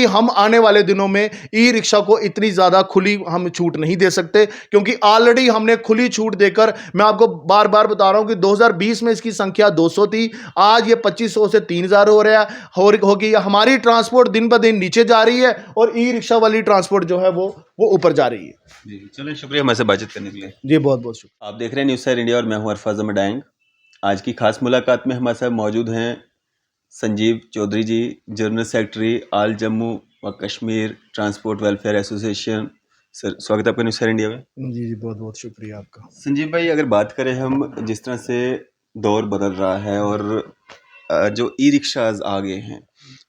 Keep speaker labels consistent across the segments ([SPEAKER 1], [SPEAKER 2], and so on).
[SPEAKER 1] कि हम आने वाले दिनों में ई रिक्शा को इतनी ज़्यादा खुली हम छूट नहीं दे सकते, क्योंकि ऑलरेडी हमने खुली छूट देकर, मैं आपको बार बार बता रहा हूं कि 2020 में इसकी संख्या 200 थी, आज ये 2500 से 3000 हो रहा है, होगी। हमारी ट्रांसपोर्ट दिन ब दिन नीचे जा रही है और ई रिक्शा वाली ट्रांसपोर्ट जो है वो ऊपर जा रही है।
[SPEAKER 2] जी चलो, शुक्रिया हमारे से बातचीत करने के लिए।
[SPEAKER 1] जी बहुत बहुत शुक्रिया।
[SPEAKER 2] आप देख रहे हैं न्यूज़ सर इंडिया और मैं हूं अरफाज अहमद डांग। आज की खास मुलाकात में हमारे साथ मौजूद हैं संजीव चौधरी जी, जनरल सेक्रेटरी आल जम्मू व Kashmir transport welfare association. Sir स्वागत है आपका न्यूज़ सर इंडिया में।
[SPEAKER 1] जी जी बहुत बहुत शुक्रिया आपका।
[SPEAKER 2] संजीव भाई, अगर बात करें हम, जिस तरह से दौर बदल रहा है और जो ई रिक्शाज आ गए हैं,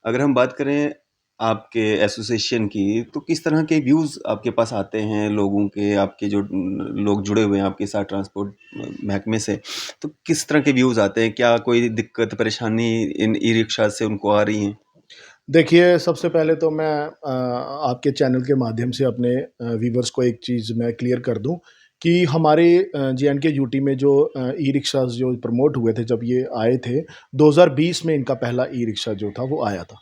[SPEAKER 2] अगर हम बात करें आपके एसोसिएशन की, तो किस तरह के व्यूज़ आपके पास आते हैं लोगों के, आपके जो लोग जुड़े हुए हैं आपके साथ ट्रांसपोर्ट महकमे से, तो किस तरह के व्यूज़ आते हैं? क्या कोई दिक्कत परेशानी इन ई रिक्शा से उनको आ रही हैं?
[SPEAKER 1] देखिए, सबसे पहले तो मैं आपके चैनल के माध्यम से अपने व्यूवर्स को एक चीज़ मैं क्लियर कर दूं कि हमारे जे.एंड.के यूटी में जो ई रिक्शाज जो प्रमोट हुए थे, जब ये आए थे 2020 में, इनका पहला ई रिक्शा जो था वो आया था।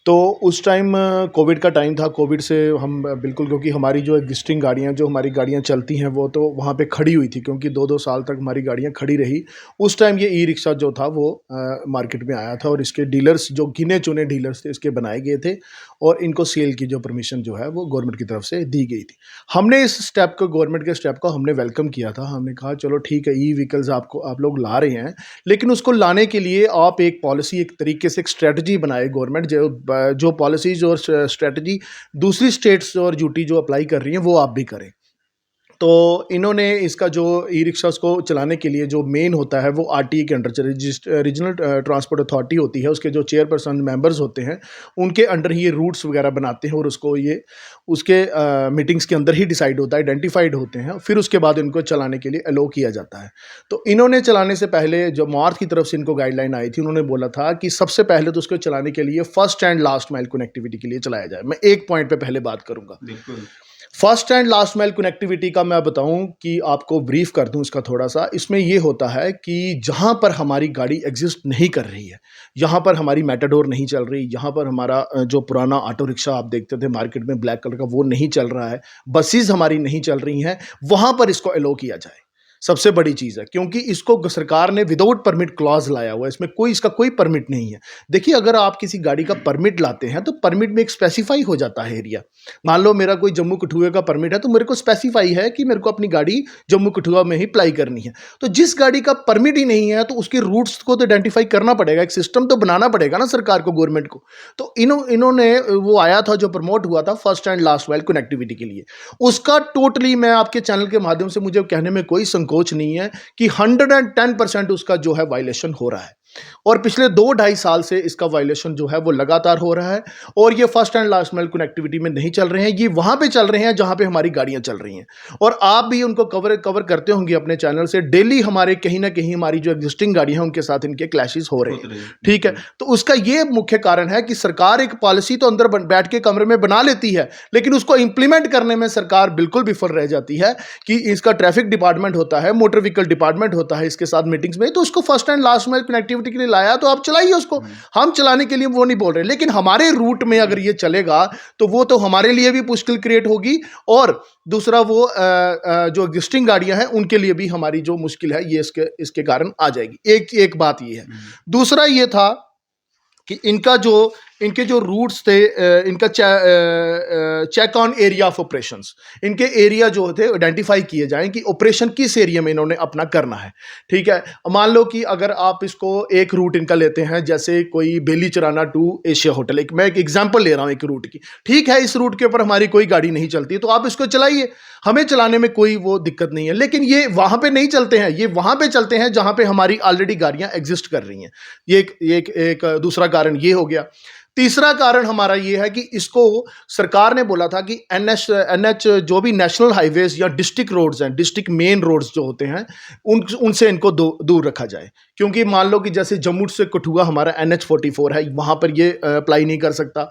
[SPEAKER 1] तो उस टाइम कोविड का टाइम था। कोविड से हम बिल्कुल, क्योंकि हमारी जो एग्जिस्टिंग गाड़ियाँ, जो हमारी गाड़ियाँ चलती हैं, वो तो वहाँ पे खड़ी हुई थी, क्योंकि 2-2 साल तक हमारी गाड़ियाँ खड़ी रही। उस टाइम ये ई रिक्शा जो था वो मार्केट में आया था और इसके डीलर्स, जो गिने-चुने डीलर्स थे, इसके बनाए गए थे और इनको सेल की जो परमिशन जो है वो गवर्नमेंट की तरफ से दी गई थी। हमने इस स्टेप को, गवर्नमेंट के स्टेप को हमने वेलकम किया था। हमने कहा चलो ठीक है, ई व्हीकल्स आप लोग ला रहे हैं, लेकिन उसको लाने के लिए आप एक पॉलिसी, एक तरीके से एक स्ट्रेटजी बनाए गवर्नमेंट, जो पॉलिसीज और स्ट्रेटजी दूसरी स्टेट्स और यूटी जो अप्लाई कर रही हैं वो आप भी करें। तो इन्होंने इसका जो ई रिक्शास को चलाने के लिए जो मेन होता है वो आरटीए के अंडर, रीजनल ट्रांसपोर्ट अथॉरिटी होती है, उसके जो चेयरपर्सन मेंबर्स होते हैं, उनके अंडर ही ये रूट्स वगैरह बनाते हैं और उसको ये उसके मीटिंग्स के अंदर ही डिसाइड होता है, आइडेंटिफाइड होते हैं, फिर उसके बाद इनको चलाने के लिए अलो किया जाता है। तो इन्होंने चलाने से पहले जो मार्च की तरफ से इनको गाइडलाइन आई थी, उन्होंने बोला था कि सबसे पहले तो उसको चलाने के लिए first and last mile connectivity के लिए चलाया जाए। मैं एक पॉइंट पे पहले बात करूंगा।
[SPEAKER 2] बिल्कुल।
[SPEAKER 1] First and last mile connectivity का मैं बताऊं कि आपको ब्रीफ कर दूं इसका थोड़ा सा। इसमें ये होता है कि जहां पर हमारी गाड़ी एग्जिस्ट नहीं कर रही है, यहाँ पर हमारी मैटाडोर नहीं चल रही, यहाँ पर हमारा जो पुराना ऑटो रिक्शा आप देखते थे मार्केट में ब्लैक कलर का, वो नहीं चल रहा है, बसेस हमारी नहीं चल रही हैं, वहां पर इसको अलो किया जाए। सबसे बड़ी चीज़ है, क्योंकि इसको सरकार ने विदाउट परमिट क्लॉज लाया हुआ है, इसमें इसका कोई परमिट नहीं है। देखिए, अगर आप किसी गाड़ी का परमिट लाते हैं तो परमिट में एक स्पेसिफाई हो जाता है एरिया। मान लो मेरा कोई जम्मू कठुआ का परमिट है, तो मेरे को स्पेसिफाई है कि मेरे को अपनी गाड़ी जम्मू कठुआ में ही अप्लाई करनी है। तो जिस गाड़ी का परमिट ही नहीं है, तो उसके रूट्स को तो आइडेंटिफाई करना पड़ेगा, एक सिस्टम तो बनाना पड़ेगा ना सरकार को, गवर्नमेंट को। तो इन्होंने वो आया था जो प्रमोट हुआ था first and last mile connectivity के लिए, उसका टोटली मैं आपके चैनल के माध्यम से, मुझे कहने में कोई संकोच नहीं है कि 110% उसका जो है वायलेशन हो रहा है और पिछले 2-2.5 साल से इसका वायलेशन जो है वो लगातार हो रहा है। और ये first and last mile connectivity में नहीं चल रहे हैं, ये वहां पे चल रहे हैं जहां पे हमारी गाड़ियां चल रही हैं। और आप भी उनको कवर करते होंगे अपने चैनल से, डेली हमारे कहीं ना कहीं हमारी जो एग्जिस्टिंग गाड़ियां हैं उनके साथ इनके क्लैशेस हो रहे हैं। ठीक है, तो उसका ये मुख्य कारण है कि सरकार एक पॉलिसी तो अंदर बैठ के कमरे में बना लेती है, लेकिन उसको इंप्लीमेंट करने में सरकार बिल्कुल विफल रह जाती है। कि इसका ट्रैफिक डिपार्टमेंट होता है, मोटर व्हीकल डिपार्टमेंट होता है इसके साथ मीटिंग्स में, तो उसको first and last mile connectivity के लिए लाया तो आप चलाइए उसको। हम चलाने के लिए वो नहीं बोल रहे, लेकिन हमारे रूट में अगर ये चलेगा तो वो तो हमारे लिए भी मुश्किल क्रिएट होगी और दूसरा वो जो एग्जिस्टिंग गाड़ियां हैं उनके लिए भी हमारी जो मुश्किल है ये इसके कारण आ जाएगी। एक बात ये है। दूसरा ये था कि इनके जो रूट्स थे, इनका check on area of operations, इनके एरिया जो थे आइडेंटिफाई किए जाएं कि ऑपरेशन किस एरिया में इन्होंने अपना करना है। ठीक है, मान लो कि अगर आप इसको एक रूट इनका लेते हैं, जैसे कोई बेली चराना टू एशिया होटल, मैं एक एग्जांपल ले रहा हूं एक रूट की। ठीक है, इस रूट के ऊपर हमारी कोई गाड़ी नहीं चलती, तो आप इसको चलाइए, हमें चलाने में कोई वो दिक्कत नहीं है। लेकिन ये वहां पे नहीं चलते हैं, ये वहां पे चलते हैं जहां पे हमारी ऑलरेडी गाड़ियां एग्जिस्ट कर रही हैं। ये एक दूसरा कारण ये हो गया। तीसरा कारण हमारा ये है कि इसको सरकार ने बोला था कि एनएच जो भी नेशनल हाईवेज या डिस्ट्रिक्ट रोड्स हैं, डिस्ट्रिक्ट मेन रोड्स जो होते हैं, उनसे इनको दूर रखा जाए। क्योंकि मान लो कि जैसे जम्मू से कठुआ हमारा NH 44 है, वहां पर ये अप्लाई नहीं कर सकता।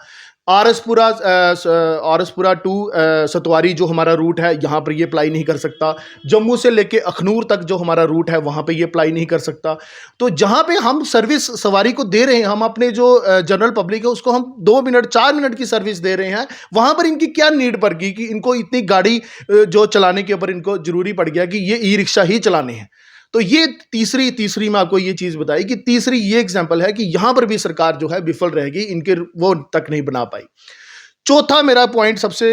[SPEAKER 1] आरएसपुरा टू सतवारी जो हमारा रूट है, यहाँ पर ये अप्लाई नहीं कर सकता। जम्मू से लेके अखनूर तक जो हमारा रूट है, वहाँ पे ये अप्लाई नहीं कर सकता। तो जहाँ पे हम सर्विस सवारी को दे रहे हैं, हम अपने जो जनरल पब्लिक है उसको हम 2 मिनट 4 मिनट की सर्विस दे रहे हैं, वहाँ पर इनकी क्या नीड पड़ गई कि इनको इतनी गाड़ी जो चलाने के ऊपर इनको जरूरी पड़ गया कि ये ई रिक्शा ही चलाने हैं। तो ये तीसरी मैं आपको ये चीज़ बताई कि तीसरी ये एग्जाम्पल है कि यहाँ पर भी सरकार जो है विफल रहेगी, इनके वो तक नहीं बना पाई। चौथा मेरा पॉइंट सबसे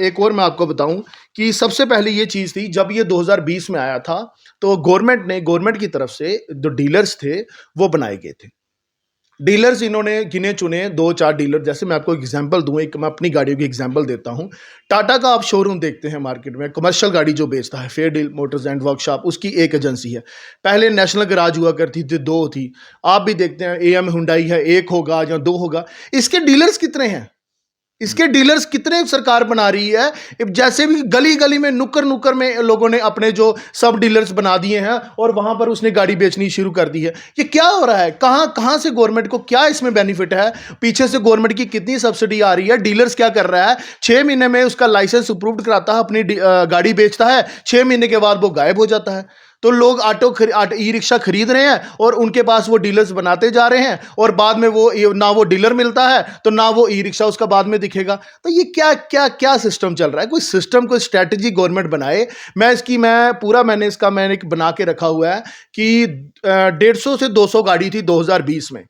[SPEAKER 1] एक और मैं आपको बताऊं कि सबसे पहले ये चीज़ थी जब ये 2020 में आया था, तो गवर्नमेंट की तरफ से जो डीलर्स थे वो बनाए गए थे। डीलर्स इन्होंने गिने चुने 2-4 डीलर, जैसे मैं आपको एग्जांपल दूं, एक मैं अपनी गाड़ियों की एग्जांपल देता हूं। टाटा का आप शोरूम देखते हैं मार्केट में, कमर्शियल गाड़ी जो बेचता है, fair deal Motors and workshop, उसकी एक एजेंसी है। पहले नेशनल गैराज हुआ करती थी, 2 थी। आप भी देखते हैं एएम हुंडई है, 1 होगा या 2 होगा। इसके डीलर्स कितने हैं? इसके डीलर्स कितने सरकार बना रही है? जैसे भी गली गली में, नुक्कड़ नुक्कड़ में लोगों ने अपने जो सब डीलर्स बना दिए हैं और वहां पर उसने गाड़ी बेचनी शुरू कर दी है। ये क्या हो रहा है? कहां कहां से गवर्नमेंट को क्या इसमें बेनिफिट है? पीछे से गवर्नमेंट की कितनी सब्सिडी आ रही है? डीलर्स क्या कर रहा है? 6 महीने में उसका लाइसेंस अप्रूव्ड कराता है, अपनी गाड़ी बेचता है, 6 महीने के बाद वो गायब हो जाता है। तो लोग ई रिक्शा खरीद रहे हैं और उनके पास वो डीलर्स बनाते जा रहे हैं, और बाद में वो ना वो डीलर मिलता है तो ना वो ई रिक्शा उसका बाद में दिखेगा। तो ये क्या क्या क्या सिस्टम चल रहा है? कोई सिस्टम, कोई स्ट्रैटेजी गवर्नमेंट बनाए। मैंने इसका एक बना के रखा हुआ है कि 150 से 200 गाड़ी थी 2020 में।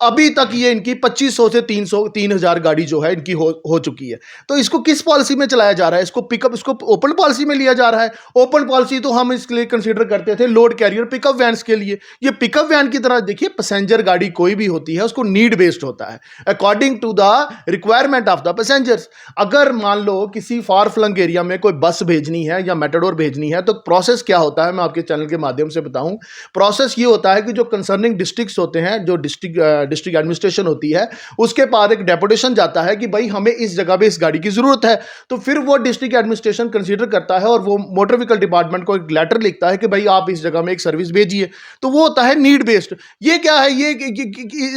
[SPEAKER 1] अभी तक ये इनकी 2500 से 3000 गाड़ी जो है इनकी हो चुकी है। तो इसको किस पॉलिसी में चलाया जा रहा है? इसको ओपन पॉलिसी में लिया जा रहा है। ओपन पॉलिसी तो हम इसके लिए कंसीडर करते थे लोड कैरियर पिकअप वैन्स के लिए। ये पिकअप वैन की तरह देखिए, पैसेंजर गाड़ी कोई भी होती है उसको नीड बेस्ड होता है, according to the requirement of the passengers. अगर मान लो किसी फार फ्लंग एरिया में कोई बस भेजनी है या मेटाडोर भेजनी है, तो प्रोसेस क्या होता है मैं आपके चैनल के माध्यम से बताऊं। प्रोसेस ये होता है कि जो कंसर्निंग डिस्ट्रिक्ट्स होते हैं, जो डिस्ट्रिक्ट एडमिनिस्ट्रेशन होती है, उसके बाद एक डेपुटेशन जाता है कि भाई हमें इस जगह पे इस गाड़ी की जरूरत है। तो फिर वो डिस्ट्रिक्ट एडमिनिस्ट्रेशन कंसीडर करता है और वो मोटर व्हीकल डिपार्टमेंट को एक लेटर लिखता है कि भाई आप इस जगह में एक सर्विस भेजिए। तो वो होता है नीड बेस्ड। ये क्या है? ये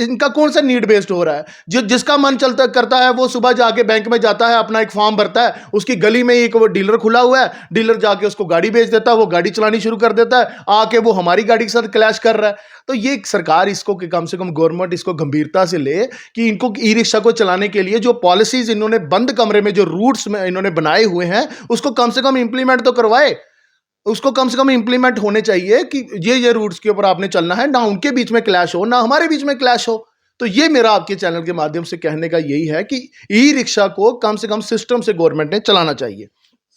[SPEAKER 1] इनका कौन सा नीड बेस्ड हो रहा है? जिसका मन चलता करता है वो सुबह जाके बैंक में जाता है, अपना एक फॉर्म भरता है, उसकी गली में एक वो डीलर खुला हुआ है, डीलर जाके उसको गाड़ी बेच देता है, वो गाड़ी चलानी शुरू कर देता है, आके वो हमारी गाड़ी के साथ क्लैश कर रहा है। तो ये सरकार इसको कि कम से कम गवर्नमेंट इसको गंभीरता से ले कि इनको ई रिक्शा को चलाने के लिए जो पॉलिसीज इन्होंने बंद कमरे में जो रूट्स में इन्होंने बनाए हुए हैं उसको कम से कम इंप्लीमेंट तो करवाए। उसको कम से कम इंप्लीमेंट होने चाहिए कि ये रूट्स के ऊपर आपने चलना है, ना उनके बीच में क्लैश हो, ना हमारे बीच में क्लैश हो। तो ये मेरा आपके चैनल के माध्यम से कहने का यही है कि ई रिक्शा को कम से कम सिस्टम से गवर्नमेंट ने चलाना चाहिए।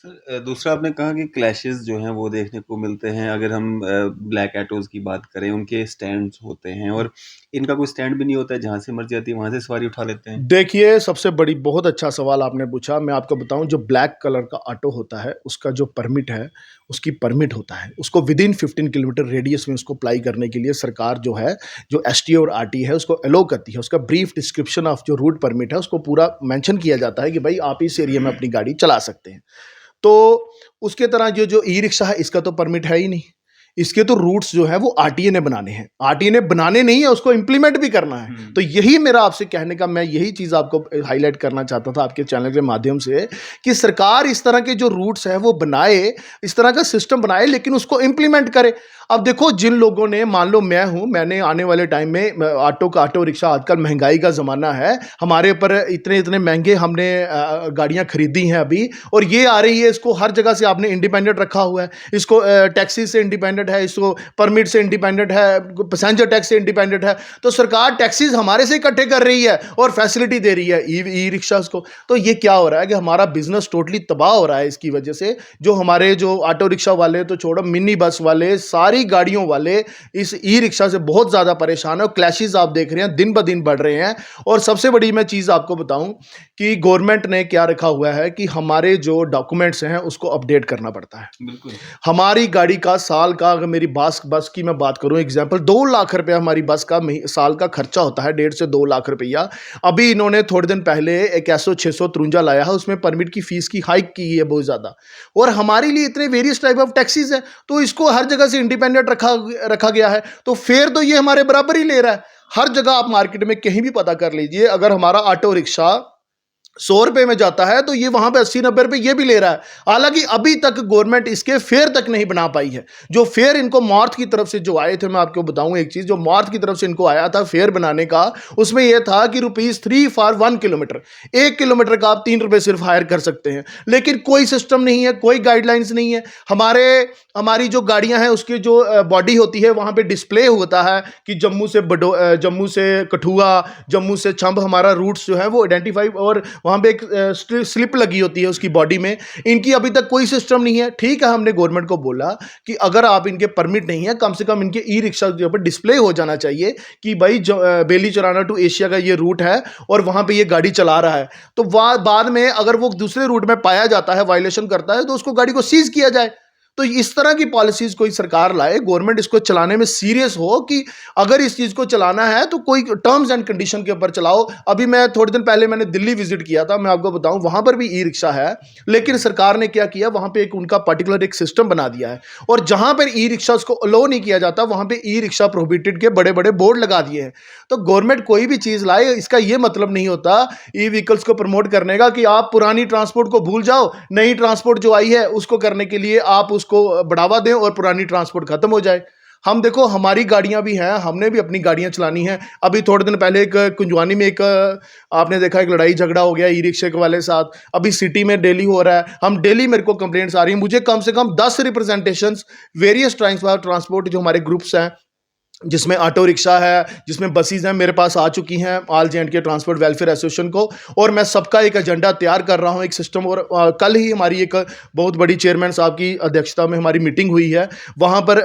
[SPEAKER 2] सर, दूसरा आपने कहा कि क्लैशेस जो हैं वो देखने को मिलते हैं। अगर हम ब्लैक ऑटोज़ की बात करें, उनके स्टैंड्स होते हैं और इनका कोई स्टैंड भी नहीं होता है, जहाँ से मर्जी आती है वहाँ से सवारी उठा लेते हैं।
[SPEAKER 1] देखिए, सबसे बड़ी बहुत अच्छा सवाल आपने पूछा। मैं आपको बताऊं, जो ब्लैक कलर का ऑटो होता है उसका जो परमिट है, उसकी परमिट होता है, उसको विदिन 15 किलोमीटर रेडियस में उसको अप्लाई करने के लिए सरकार जो है, जो एसटीओ और आरटी है, उसको अलो करती है। उसका ब्रीफ डिस्क्रिप्शन ऑफ जो रूट परमिट है उसको पूरा मेंशन किया जाता है कि भाई आप इस एरिया में अपनी गाड़ी चला सकते हैं। तो उसके तरह जो ई रिक्शा है, इसका तो परमिट है ही नहीं। इसके तो रूट्स जो है वो आरटीए ने बनाने हैं। आरटीए ने बनाने नहीं है, उसको इंप्लीमेंट भी करना है। तो यही मेरा आपसे कहने का, मैं यही चीज़ आपको हाईलाइट करना चाहता था आपके चैनल के माध्यम से कि सरकार इस तरह के जो रूट्स है वो बनाए, इस तरह का सिस्टम बनाए, लेकिन उसको इंप्लीमेंट करे। अब देखो, जिन लोगों ने, मान लो मैंने आने वाले टाइम में ऑटो रिक्शा, आजकल महंगाई का ज़माना है, हमारे ऊपर इतने महंगे हमने गाड़ियाँ खरीदी हैं अभी, और ये आ रही है, इसको हर जगह से आपने इंडिपेंडेंट रखा हुआ है, इसको टैक्सी से इंडिपेंडेंट है, इसको परमिट से इंडिपेंडेंट है, पैसेंजर टैक्स से इंडिपेंडेंट है। तो सरकार टैक्सीज हमारे से इकट्ठे कर रही है और फैसिलिटी दे रही है ई रिक्शास को। तो ये क्या हो रहा है कि हमारा बिजनेस टोटली तबाह हो रहा है इसकी वजह से। जो हमारे जो ऑटो रिक्शा वाले तो छोड़ो, मिनी बस वाले, सारी गाड़ियों वाले इस ई रिक्शा से बहुत ज़्यादा परेशान है, और क्लैशेस आप देख रहे हैं दिन ब दिन बढ़ रहे हैं। और सबसे बड़ी मैं चीज़ आपको बताऊं कि गवर्नमेंट ने क्या रखा हुआ है कि हमारे जो डॉक्यूमेंट्स हैं उसको अपडेट करना पड़ता है।
[SPEAKER 2] बिल्कुल।
[SPEAKER 1] हमारी गाड़ी का साल का, अगर मेरी बस की मैं बात करूं एग्जांपल, 2 लाख रुपया हमारी बस का साल का खर्चा होता है, 1.5 से 2 लाख रुपया। अभी इन्होंने थोड़े दिन पहले एक एसओ 653 लाया है, उसमें परमिट की फीस की हाइक की है बहुत ज़्यादा। और हमारे लिए इतने वेरियस टाइप ऑफ टैक्सीज है, तो इसको हर जगह से इंडिपेंडेंट रखा गया है। तो फेयर तो ये हमारे बराबर ही ले रहा है। हर जगह आप मार्केट में कहीं भी पता कर लीजिए, अगर हमारा ऑटो रिक्शा 100 रुपए में जाता है तो ये वहां पे 80-90 रुपए ये भी ले रहा है। हालांकि अभी तक गवर्नमेंट इसके फेयर तक नहीं बना पाई है। जो फेयर इनको नॉर्थ की तरफ से जो आए थे, मैं आपको बताऊं एक चीज, जो नॉर्थ की तरफ से इनको आया था फेयर बनाने का, उसमें यह था कि ₹3 फॉर 1 किलोमीटर, 1 किलोमीटर का आप 3 रुपए सिर्फ हायर कर सकते हैं। लेकिन कोई सिस्टम नहीं है, कोई गाइडलाइंस नहीं है। हमारी जो गाड़ियां हैं उसकी जो बॉडी होती है वहां पे डिस्प्ले होता है कि जम्मू से कठुआ, जम्मू से छंब, हमारा रूट्स जो है वो आइडेंटिफाई, और वहां पे एक स्लिप लगी होती है उसकी बॉडी में। इनकी अभी तक कोई सिस्टम नहीं है। ठीक है, हमने गवर्नमेंट को बोला कि अगर आप इनके परमिट नहीं है, कम से कम इनके ई रिक्शा के ऊपर डिस्प्ले हो जाना चाहिए कि भाई बेली चराना टू एशिया का ये रूट है और वहां पे ये गाड़ी चला रहा है। तो बाद में अगर वो दूसरे रूट में पाया जाता है, वायलेशन करता है, तो उसको गाड़ी को सीज किया जाए। तो इस तरह की पॉलिसीज कोई सरकार लाए, गवर्नमेंट इसको चलाने में सीरियस हो कि अगर इस चीज को चलाना है तो कोई टर्म्स एंड कंडीशन के ऊपर चलाओ। अभी मैं थोड़े दिन पहले मैंने दिल्ली विजिट किया था, मैं आपको बताऊं वहां पर भी ई रिक्शा है, लेकिन सरकार ने क्या किया, वहां पे एक उनका पर्टिकुलर एक सिस्टम बना दिया है, और जहां पर ई रिक्शा को अलो नहीं किया जाता वहां पे ई रिक्शा प्रोहिबिटेड के बड़े बड़े बोर्ड लगा दिए हैं। तो गवर्नमेंट कोई भी चीज लाए, इसका यह मतलब नहीं होता ई व्हीकल्स को प्रमोट करने का कि आप पुरानी ट्रांसपोर्ट को भूल जाओ, नई ट्रांसपोर्ट जो आई है उसको करने के लिए आप उसको बढ़ावा दें और पुरानी ट्रांसपोर्ट खत्म हो जाए। हम देखो, हमारी गाड़ियां भी हैं, हमने भी अपनी गाड़ियां चलानी है। अभी थोड़े दिन पहले एक कुंजवानी में एक आपने देखा एक लड़ाई झगड़ा हो गया ई रिक्शे वाले साथ। अभी सिटी में डेली हो रहा है, हम डेली मेरे को कंप्लेंट्स आ रही हैं। मुझे कम से कम 10 रिप्रेजेंटेशंस वेरियस ट्रांसपोर्ट जो हमारे ग्रुप्स हैं, जिसमें ऑटो रिक्शा है, जिसमें बसेस हैं, मेरे पास आ चुकी हैं all J and K transport welfare association को, और मैं सबका एक एजेंडा तैयार कर रहा हूं, एक सिस्टम। और कल ही हमारी एक बहुत बड़ी चेयरमैन साहब की अध्यक्षता में हमारी मीटिंग हुई है। वहां पर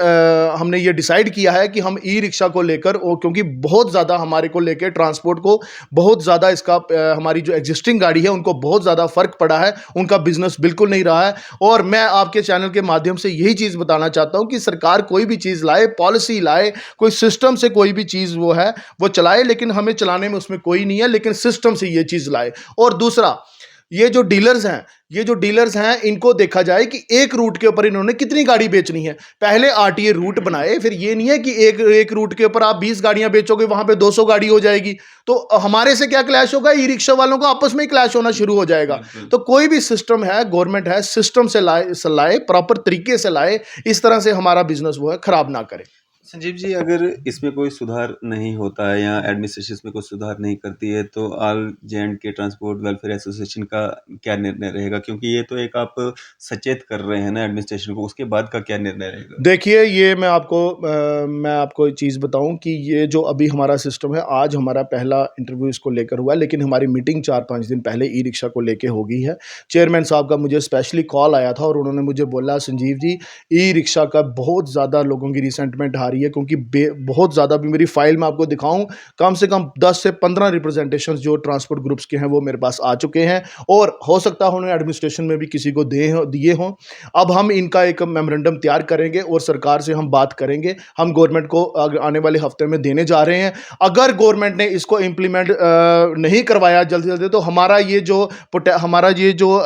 [SPEAKER 1] हमने ये डिसाइड किया है कि हम ई रिक्शा को लेकर, क्योंकि बहुत ज़्यादा हमारे को लेकर ट्रांसपोर्ट को बहुत ज़्यादा इसका हमारी जो एग्जिस्टिंग गाड़ी है उनको बहुत ज़्यादा फ़र्क पड़ा है, उनका बिजनेस बिल्कुल नहीं रहा है। और मैं आपके चैनल के माध्यम से यही चीज़ बताना चाहता हूँ कि सरकार कोई भी चीज़ लाए, पॉलिसी लाए, कोई सिस्टम से कोई भी चीज वो है वो चलाए, लेकिन हमें चलाने में उसमें कोई नहीं है, लेकिन सिस्टम से ये चीज लाए। और दूसरा, ये जो डीलर्स हैं इनको देखा जाए कि एक रूट के ऊपर इन्होंने कितनी गाड़ी बेचनी है। पहले आरटीए रूट बनाए, फिर ये नहीं है कि एक रूट के ऊपर आप 20 गाड़ियां बेचोगे, वहां पे 200 गाड़ी हो जाएगी, तो हमारे से क्या क्लैश होगा, ई रिक्शा वालों को आपस में ही क्लैश होना शुरू हो जाएगा। तो कोई भी सिस्टम है, गवर्नमेंट है, सिस्टम से लाए, प्रॉपर तरीके से लाए, इस तरह से हमारा बिजनेस वो है खराब ना करे।
[SPEAKER 2] संजीव जी, अगर इसमें कोई सुधार नहीं होता है या एडमिनिस्ट्रेशन में कोई सुधार नहीं करती है, तो all J and K transport welfare association का क्या निर्णय रहेगा? क्योंकि ये तो एक आप सचेत कर रहे हैं ना एडमिनिस्ट्रेशन को, उसके बाद का क्या निर्णय रहेगा?
[SPEAKER 1] देखिए, ये मैं आपको एक चीज़ बताऊं कि ये जो अभी हमारा सिस्टम है, आज हमारा पहला इंटरव्यू इसको लेकर हुआ है, लेकिन हमारी मीटिंग 4-5 दिन पहले ई रिक्शा को लेके हो गई है। चेयरमैन साहब का मुझे स्पेशली कॉल आया था और उन्होंने मुझे बोला, संजीव जी, ई रिक्शा का बहुत ज़्यादा लोगों की रिसेंटमेंट आ रही है, क्योंकि बहुत ज़्यादा, भी मेरी फाइल में आपको दिखाऊं, कम से कम 10 से 15 रिप्रेजेंटेशन जो ट्रांसपोर्ट ग्रुप्स के हैं वो मेरे पास आ चुके हैं, और हो सकता है उन्होंने एडमिनिस्ट्रेशन में भी किसी को दिए हों। अब हम इनका एक मेमोरेंडम तैयार करेंगे और सरकार से हम बात करेंगे। हम गवर्नमेंट को आने वाले हफ्ते में देने जा रहे हैं। अगर गवर्नमेंट ने इसको इम्प्लीमेंट नहीं करवाया जल्दी से जल्दी, तो हमारा ये जो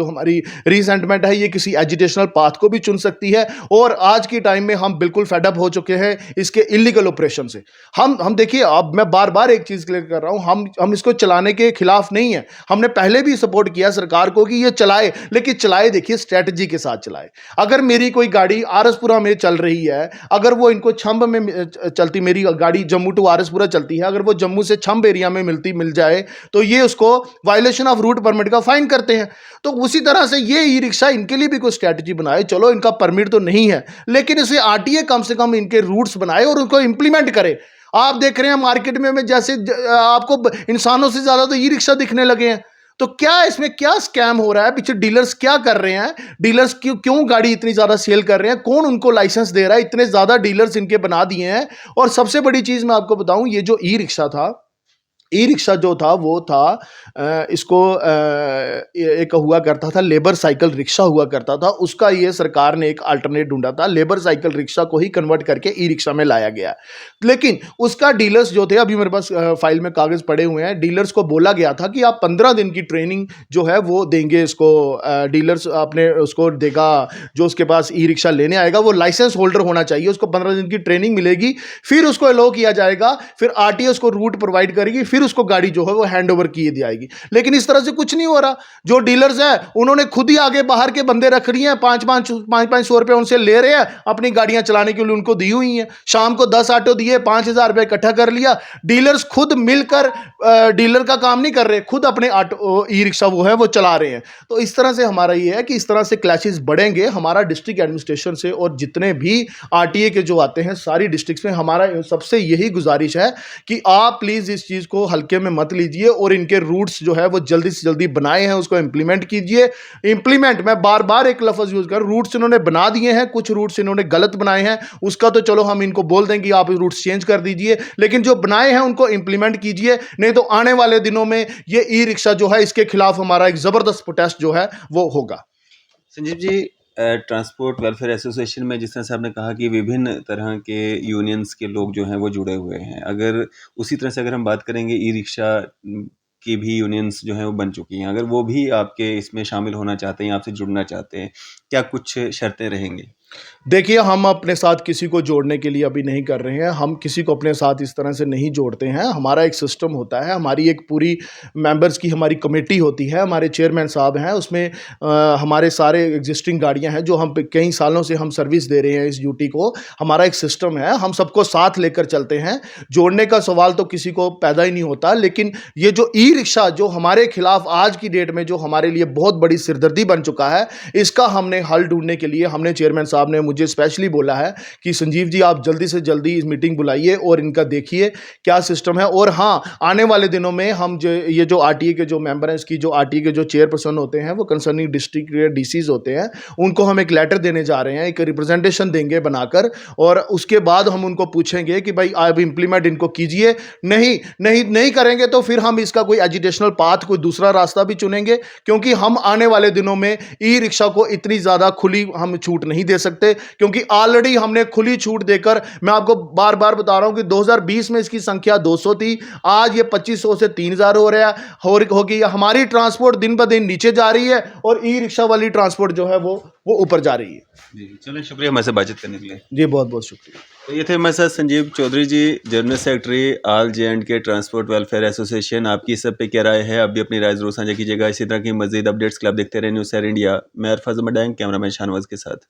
[SPEAKER 1] हमारी रिसेंटमेंट है, ये किसी एजुटेशनल पाथ को भी चुन सकती है। और आज की टाइम में हम बिल्कुल फेडअप हो चुके हैं इसके इलीगल ऑपरेशन से। हम देखिए, अब मैं बार बार एक चीज क्लियर कर रहा हूं, हम इसको चलाने के खिलाफ नहीं है। हमने पहले भी सपोर्ट किया सरकार को कि ये चलाए, लेकिन चलाए देखिए स्ट्रेटजी के साथ चलाए। अगर मेरी कोई गाड़ी आरएसपुरा में चल रही है, अगर वो इनको छंब में चलती, मेरी गाड़ी जम्मू टू आरएसपुरा चलती है, अगर वो जम्मू से छंब एरिया में मिल जाए, तो ये उसको वायलेशन ऑफ रूट परमिट का फाइन करते हैं। तो उसी तरह से ये ई रिक्शा इनके लिए भी कोई स्ट्रेटजी बनाए। चलो, इनका परमिट तो नहीं है, लेकिन इसे आरटीए कम से कम इनके रूट्स बनाए और उनको इंप्लीमेंट करे। आप देख रहे हैं मार्केट में जैसे आपको इंसानों से ज्यादा तो ई रिक्शा दिखने लगे हैं। तो क्या इसमें क्या स्कैम हो रहा है? पीछे डीलर्स क्या कर रहे हैं? डीलर्स क्यों गाड़ी इतनी ज्यादा सेल कर रहे हैं? कौन उनको लाइसेंस दे रहा है? इतने ज्यादा डीलर्स इनके बना दिए हैं। और सबसे बड़ी चीज मैं आपको बताऊं, ये जो ई रिक्शा था, ई रिक्शा जो था वो था इसको एक हुआ करता था, लेबर साइकिल रिक्शा हुआ करता था। उसका ये सरकार ने एक अल्टरनेट ढूंढा था, लेबर साइकिल रिक्शा को ही कन्वर्ट करके ई रिक्शा में लाया गया। लेकिन उसका डीलर्स जो थे, अभी मेरे पास फाइल में कागज पड़े हुए हैं, डीलर्स को बोला गया था कि आप 15 दिन की ट्रेनिंग जो है वो देंगे इसको। डीलर्स अपने उसको देगा, जो उसके पास ई रिक्शा लेने आएगा वो लाइसेंस होल्डर होना चाहिए, उसको 15 दिन की ट्रेनिंग मिलेगी, फिर उसको अलाउ किया जाएगा, फिर आरटीए उसको रूट प्रोवाइड करेगी, फिर फिर उसको गाड़ी जो है वो हैंड ओवर की जाएगी। लेकिन इस तरह से कुछ नहीं हो रहा। जो डीलर्स हैं उन्होंने खुद ही आगे बाहर के बंदे रख रही हैं, 500 रुपए उनसे ले रहे हैं, अपनी गाड़ियां चलाने के लिए उनको दी हुई हैं। शाम को 10 ऑटो दिए, 5,000 रुपए इकट्ठा कर लिया। डीलर्स खुद मिलकर डीलर का काम नहीं कर रहे, खुद अपने ऑटो ई रिक्शा वो है वो चला रहे हैं। तो इस तरह से हमारा ये है कि इस तरह से क्लैशेस बढ़ेंगे। हमारा डिस्ट्रिक्ट एडमिनिस्ट्रेशन से और जितने भी आरटीए के जो आते हैं सारी डिस्ट्रिक्ट्स में, हमारा सबसे यही गुजारिश है कि आप प्लीज इस चीज को हल्के में मत लीजिए और इनके रूट्स जो है वो जल्दी से जल्दी बनाए हैं उसको इंप्लीमेंट कीजिए। इंप्लीमेंट, मैं बार बार एक लफ्ज यूज कर, रूट्स इन्होंने बना दिए हैं, कुछ रूट्स इन्होंने गलत बनाए हैं, उसका तो चलो हम इनको बोल दें कि आप रूट्स चेंज कर दीजिए, लेकिन जो बनाए हैं उनको इंप्लीमेंट कीजिए। नहीं तो आने वाले दिनों में ये ई रिक्शा जो है इसके खिलाफ हमारा एक जबरदस्त प्रोटेस्ट जो है वो होगा।
[SPEAKER 2] Sanjeev ji, transport welfare association में जिस तरह से आपने कहा कि विभिन्न तरह के यूनियंस के लोग जो हैं वो जुड़े हुए हैं, अगर उसी तरह से अगर हम बात करेंगे ई रिक्शा की भी यूनियंस जो हैं वो बन चुकी हैं, अगर वो भी आपके इसमें शामिल होना चाहते हैं, आपसे जुड़ना चाहते हैं, क्या कुछ शर्तें रहेंगी?
[SPEAKER 1] देखिए, हम अपने साथ किसी को जोड़ने के लिए अभी नहीं कर रहे हैं, हम किसी को अपने साथ इस तरह से नहीं जोड़ते हैं। हमारा एक सिस्टम होता है, हमारी एक पूरी मेंबर्स की हमारी कमेटी होती है, हमारे चेयरमैन साहब हैं, उसमें हमारे सारे एग्जिस्टिंग गाड़ियां हैं जो हम कई सालों से हम सर्विस दे रहे हैं इस ड्यूटी को। हमारा एक सिस्टम है, हम सबको साथ लेकर चलते हैं। जोड़ने का सवाल तो किसी को पैदा ही नहीं होता, लेकिन ये जो ई रिक्शा जो हमारे खिलाफ आज की डेट में जो हमारे लिए बहुत बड़ी सिरदर्दी बन चुका है, इसका हमने हल ढूंढने के लिए हमने चेयरमैन साहब ने मुझे स्पेशली बोला है कि संजीव जी आप जल्दी से जल्दी इस मीटिंग बुलाइए और इनका देखिए क्या सिस्टम है। और हाँ, आने वाले दिनों में हम ये जो आरटीए के जो मेंबर हैं, इसकी जो आरटीए के जो चेयरपर्सन होते हैं वो कंसर्निंग डिस्ट्रिक्ट के डीसीज होते हैं, उनको हम एक लेटर देने जा रहे हैं, एक रिप्रेजेंटेशन देंगे बनाकर, और उसके बाद हम उनको पूछेंगे कि भाई आप इंप्लीमेंट इनको कीजिए। नहीं करेंगे तो फिर हम इसका कोई एजुटेशनल पाथ, कोई दूसरा रास्ता भी चुनेंगे, क्योंकि हम आने वाले दिनों में ई रिक्शा को इतनी ज़्यादा खुली हम छूट नहीं दे सकते, क्योंकि ऑलरेडी हमने खुली छूट देकर, मैं आपको बार बार बता रहा हूं कि 2020 में इसकी संख्या 200 थी, आज ये 2500 से 3000 हो रहा है होगी। हमारी ट्रांसपोर्ट दिन ब दिन नीचे जा रही है और ई रिक्शा वाली ट्रांसपोर्ट जो है वो ऊपर जा रही है।
[SPEAKER 2] जी, चलिए, शुक्रिया हमारे से बातचीत करने के लिए।
[SPEAKER 1] जी, बहुत बहुत शुक्रिया।
[SPEAKER 2] तो ये थे हमारे साथ Sanjeev Chaudhary ji, general secretary all J and K transport welfare association. आपकी इस सब पे क्या राय है? आप भी अपनी राय जरूर साझा कीजिएगा। इसी तरह की मजीद अपडेट्स के लिए आप देखते रहे न्यूज़ शेयर इंडिया। मैं अरफाज मडैंग, कैमरामैन शाहनवाज के साथ।